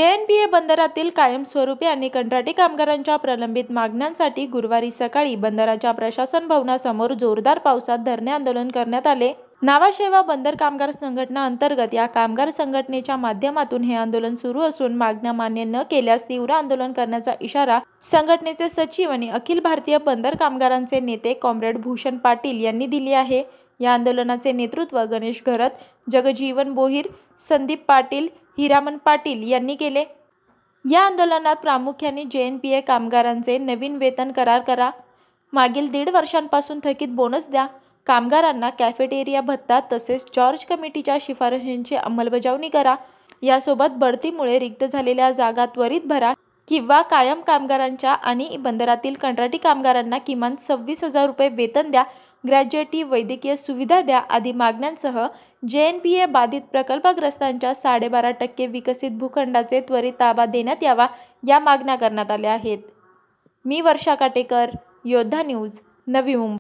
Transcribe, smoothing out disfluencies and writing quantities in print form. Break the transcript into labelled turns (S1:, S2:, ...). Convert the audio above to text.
S1: JNPA बंदरातील कायमस्वरूपी आणि कंत्राटी कामगारांच्या प्रलंबित मागण्यांसाठी गुरुवारी सकाळी बंदराच्या प्रशासन भवनासमोर जोरदार पावसात धरणे आंदोलन करण्यात आले। नावाशेवा बंदर कामगार संघटना अंतर्गत या कामगार संघटनेच्या माध्यमातून हे आंदोलन सुरू असून मागण्या मान्य न केल्यास तीव्र आंदोलन करण्याचा इशारा संघटनेचे सचिव आणि अखिल भारतीय बंदर कामगारांचे नेते कॉम्रेड भूषण पाटील यांनी दिली आहे। या आंदोलनाचे नेतृत्व गणेश घरत, जगजीवन बोहीर, संदीप पाटील, हिरामन पाटील यांनी केले। या आंदोलनात प्रामुख्याने JNPA कामगारांचे नवीन वेतन करार करा, मागील 1.5 वर्षांपासून थकीत बोनस द्या, कामगारांना कॅफेटेरिया भत्ता तसेच जॉर्ज कमिटीच्या शिफारशींची अंमलबजावणी करा, यासोबत बढतीमुळे रिक्त झालेल्या जागा त्वरित भरा किंवा कायम कामगारांच्या आणि बंदरातील कंत्राटी कामगारांना किमान 26,000 रुपये वेतन द्या, ग्रॅज्युएटी वैद्यकीय सुविधा द्या आदी मागण्यांसह JNPA बाधित प्रकल्पग्रस्तांच्या 12.5% विकसित भूखंडाचे त्वरित ताबा देण्यात यावा या मागण्या करण्यात आल्या आहेत। मी वर्षा काटेकर, योद्धा न्यूज, नवी मुंबई।